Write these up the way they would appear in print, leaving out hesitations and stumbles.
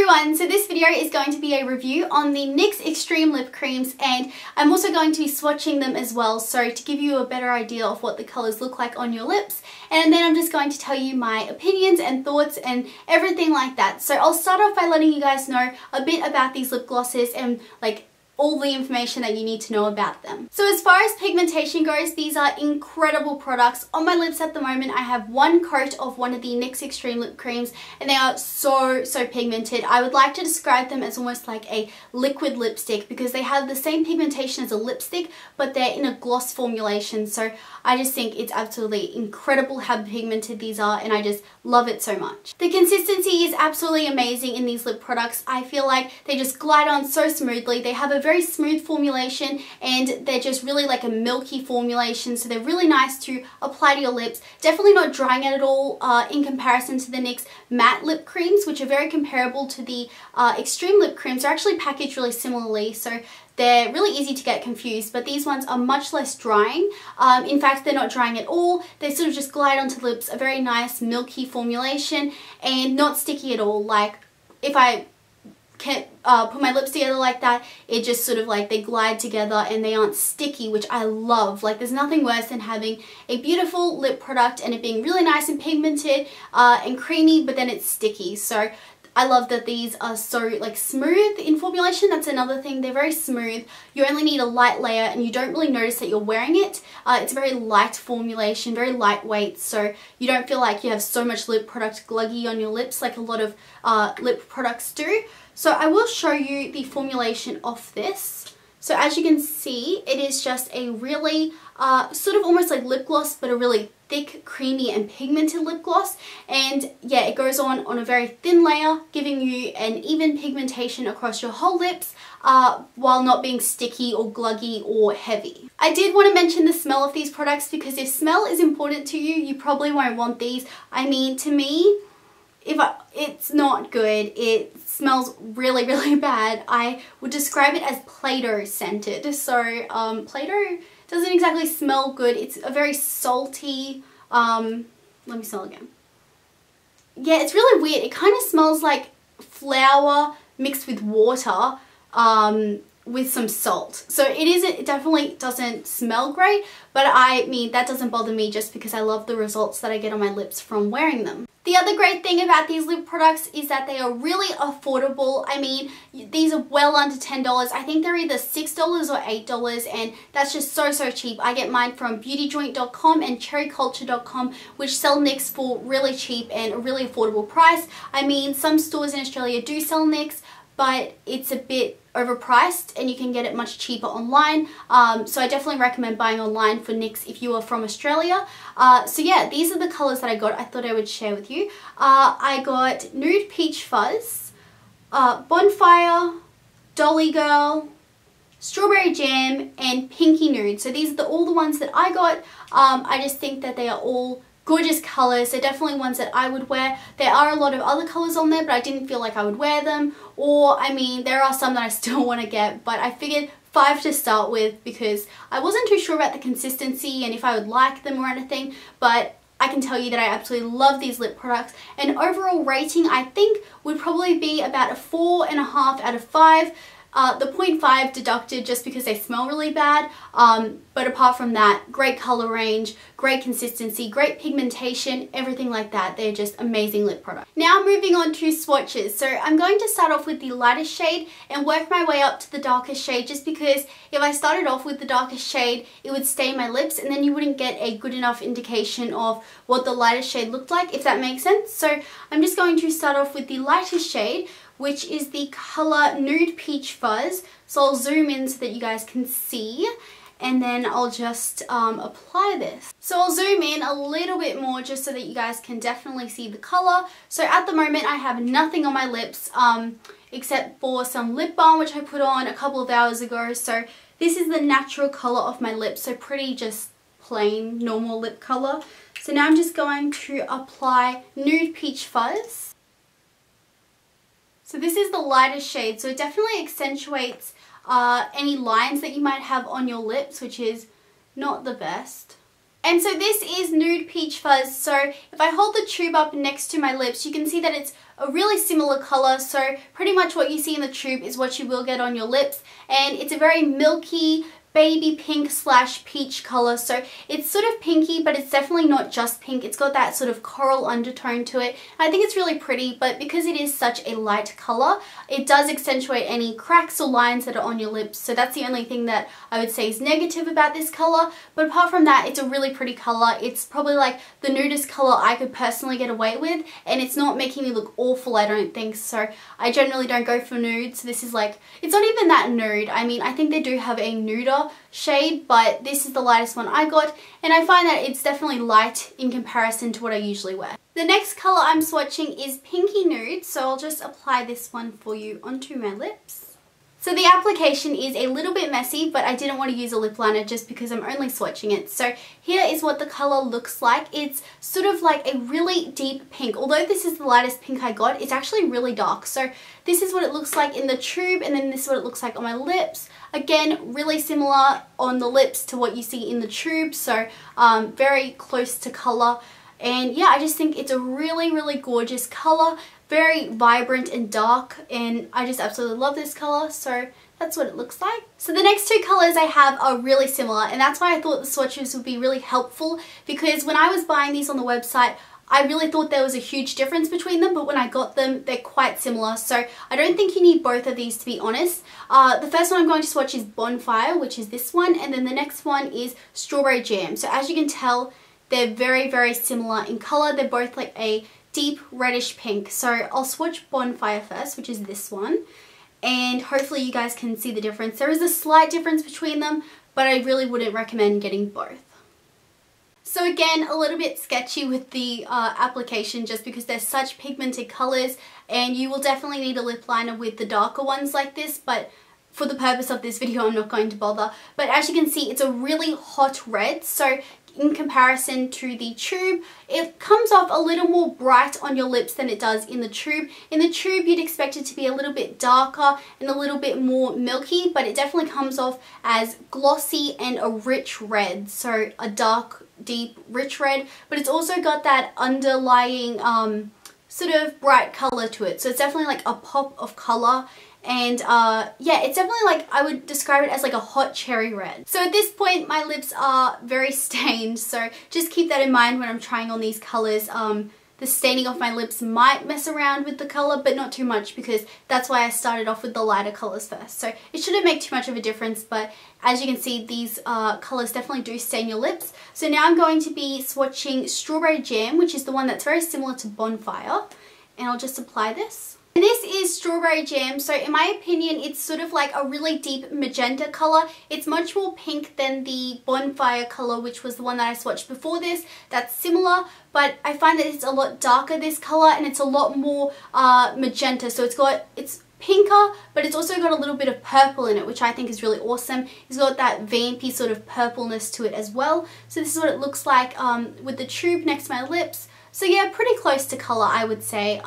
everyone, so this video is going to be a review on the NYX Xtreme lip creams, and I'm also going to be swatching them as well, so to give you a better idea of what the colours look like on your lips, and then I'm just going to tell you my opinions and thoughts and everything like that. So I'll start off by letting you guys know a bit about these lip glosses and like all the information that you need to know about them. So as far as pigmentation goes, these are incredible products. On my lips at the moment, I have one coat of one of the NYX Xtreme lip creams, and they are so pigmented. I would like to describe them as almost like a liquid lipstick because they have the same pigmentation as a lipstick, but they're in a gloss formulation. So I just think it's absolutely incredible how pigmented these are, and I just love it so much. The consistency is absolutely amazing in these lip products. I feel like they just glide on so smoothly. They have a very smooth formulation, and they're just really like a milky formulation, so they're really nice to apply to your lips. Definitely not drying out at all in comparison to the NYX matte lip creams, which are very comparable to the Xtreme lip creams. They're actually packaged really similarly, so they're really easy to get confused, but these ones are much less drying. In fact, they're not drying at all. They sort of just glide onto the lips, a very nice milky formulation, and not sticky at all. Like if I can't put my lips together like that, it just sort of like they glide together and they aren't sticky, which I love. Like there's nothing worse than having a beautiful lip product and it being really nice and pigmented and creamy, but then it's sticky. So I love that these are so like smooth in formulation. That's another thing, they're very smooth. You only need a light layer and you don't really notice that you're wearing it. It's a very light formulation, very lightweight, so you don't feel like you have so much lip product gluggy on your lips like a lot of lip products do. So I will show you the formulation of this. So as you can see, it is just a really sort of almost like lip gloss, but a really thick, creamy and pigmented lip gloss. And yeah, it goes on a very thin layer, giving you an even pigmentation across your whole lips while not being sticky or gluggy or heavy. I did want to mention the smell of these products because if smell is important to you, you probably won't want these. I mean, to me, it's not good. It smells really bad. I would describe it as Play-Doh scented. So Play-Doh doesn't exactly smell good. It's a very salty, let me smell again. Yeah, it's really weird. It kind of smells like flour mixed with water with some salt. So it definitely doesn't smell great, but I mean, that doesn't bother me just because I love the results that I get on my lips from wearing them. The other great thing about these lip products is that they are really affordable. I mean, these are well under $10. I think they're either $6 or $8, and that's just so cheap. I get mine from beautyjoint.com and cherryculture.com, which sell NYX for really cheap and a really affordable price. I mean, some stores in Australia do sell NYX, but it's a bit overpriced and you can get it much cheaper online. So I definitely recommend buying online for NYX if you are from Australia. So yeah, these are the colours that I got. I thought I would share with you. I got Nude Peach Fuzz, Bonfire, Dolly Girl, Strawberry Jam, and Pinky Nude. So these are all the ones that I got. I just think that they are all gorgeous colours. They're definitely ones that I would wear. There are a lot of other colours on there, but I didn't feel like I would wear them. Or, I mean, there are some that I still want to get, but I figured 5 to start with because I wasn't too sure about the consistency and if I would like them or anything, but I can tell you that I absolutely love these lip products. And overall rating, I think, would probably be about a 4.5 out of 5. The 0.5 deducted just because they smell really bad, but apart from that, great color range, great consistency, great pigmentation, everything like that. They're just amazing lip products. Now moving on to swatches. So I'm going to start off with the lightest shade and work my way up to the darkest shade, just because if I started off with the darkest shade, it would stain my lips and then you wouldn't get a good enough indication of what the lightest shade looked like, if that makes sense. So I'm just going to start off with the lightest shade, which is the color Nude Peach Fuzz. So I'll zoom in so that you guys can see, and then I'll just apply this. So I'll zoom in a little bit more just so that you guys can definitely see the color. So at the moment I have nothing on my lips except for some lip balm which I put on a couple of hours ago. So this is the natural color of my lips, so pretty just plain normal lip color. So now I'm just going to apply Nude Peach Fuzz. So this is the lightest shade, so it definitely accentuates any lines that you might have on your lips, which is not the best. And so this is Nude Peach Fuzz. So if I hold the tube up next to my lips, you can see that it's a really similar color. So pretty much what you see in the tube is what you will get on your lips. And it's a very milky, baby pink slash peach color. So it's sort of pinky, but it's definitely not just pink. It's got that sort of coral undertone to it. I think it's really pretty, but because it is such a light color, it does accentuate any cracks or lines that are on your lips. So that's the only thing that I would say is negative about this color. But apart from that, it's a really pretty color. It's probably like the nudist color I could personally get away with, and it's not making me look awful, I don't think. So I generally don't go for nude. So this is like, it's not even that nude. I mean, I think they do have a nuder shade, but this is the lightest one I got, and I find that it's definitely light in comparison to what I usually wear. The next color I'm swatching is Pinky Nude, so I'll just apply this one for you onto my lips. So the application is a little bit messy, but I didn't want to use a lip liner just because I'm only swatching it. So here is what the color looks like. It's sort of like a really deep pink. Although this is the lightest pink I got, it's actually really dark. So this is what it looks like in the tube, and then this is what it looks like on my lips. Again, really similar on the lips to what you see in the tube, so very close to color. And yeah, I just think it's a really, really gorgeous color. Very vibrant and dark, and I just absolutely love this color, so that's what it looks like. So the next two colors I have are really similar, and that's why I thought the swatches would be really helpful, because when I was buying these on the website, I really thought there was a huge difference between them, but when I got them, they're quite similar. So I don't think you need both of these, to be honest. The first one I'm going to swatch is Bonfire, which is this one, and then the next one is Strawberry Jam. So as you can tell, they're very, very similar in color. They're both like a deep reddish pink. So I'll swatch Bonfire first, which is this one, and hopefully you guys can see the difference. There is a slight difference between them, but I really wouldn't recommend getting both. So again, a little bit sketchy with the application just because they're such pigmented colors, and you will definitely need a lip liner with the darker ones like this, but for the purpose of this video I'm not going to bother. But as you can see, it's a really hot red, so in comparison to the tube, it comes off a little more bright on your lips than it does in the tube. In the tube, you'd expect it to be a little bit darker and a little bit more milky, but it definitely comes off as glossy and a rich red. So a dark, deep, rich red, but it's also got that underlying sort of bright color to it. So it's definitely like a pop of color. And yeah, it's definitely like, I would describe it as like a hot cherry red. So at this point, my lips are very stained, so just keep that in mind when I'm trying on these colors. The staining of my lips might mess around with the color, but not too much, because that's why I started off with the lighter colors first. So it shouldn't make too much of a difference, but as you can see, these colors definitely do stain your lips. So now I'm going to be swatching Strawberry Jam, which is the one that's very similar to Bonfire, and I'll just apply this. And this is Strawberry Jam, so in my opinion, it's sort of like a really deep magenta color. It's much more pink than the Bonfire color, which was the one that I swatched before this. That's similar, but I find that it's a lot darker, this color, and it's a lot more magenta. So it's pinker, but it's also got a little bit of purple in it, which I think is really awesome. It's got that vampy sort of purpleness to it as well. So this is what it looks like with the tube next to my lips. So yeah, pretty close to color, I would say.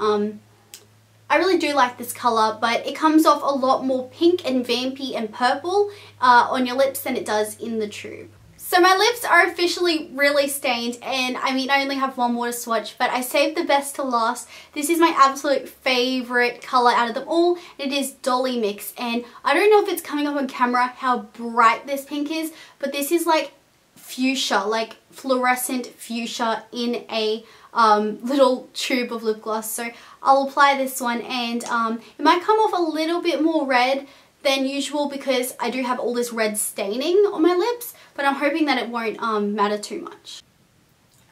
I really do like this color, but it comes off a lot more pink and vampy and purple on your lips than it does in the tube. So my lips are officially really stained, and I mean, I only have one more to swatch, but I saved the best to last. This is my absolute favorite color out of them all. It is Dolly Mix, and I don't know if it's coming up on camera how bright this pink is, but this is like fuchsia, like fluorescent fuchsia in a little tube of lip gloss. So I'll apply this one, and it might come off a little bit more red than usual because I do have all this red staining on my lips, but I'm hoping that it won't matter too much.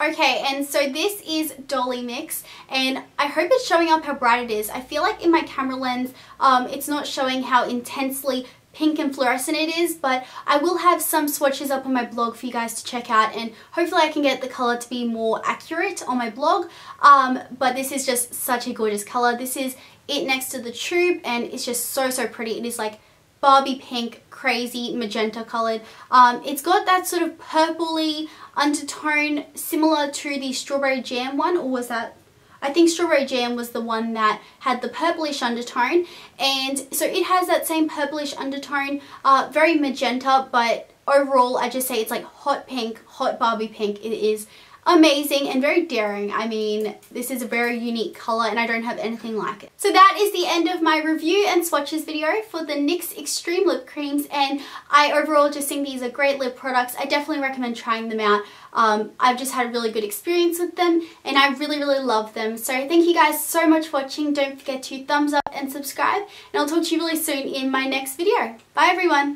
Okay, and so this is Dolly Mix, and I hope it's showing up how bright it is. I feel like in my camera lens it's not showing how intensely pink and fluorescent it is, but I will have some swatches up on my blog for you guys to check out, and hopefully I can get the color to be more accurate on my blog. But this is just such a gorgeous color. This is it next to the tube, and it's just so pretty. It is like Barbie pink, crazy magenta colored. It's got that sort of purpley undertone similar to the Strawberry Jam one, or was that? I think Strawberry Jam was the one that had the purplish undertone, and so it has that same purplish undertone, very magenta, but overall I just say it's like hot pink, hot Barbie pink. It is amazing and very daring. I mean, this is a very unique color and I don't have anything like it. So that is the end of my review and swatches video for the NYX Xtreme lip creams, and I overall just think these are great lip products. I definitely recommend trying them out. I've just had a really good experience with them and I really love them. So thank you guys so much for watching. Don't forget to thumbs up and subscribe, and I'll talk to you really soon in my next video. Bye everyone!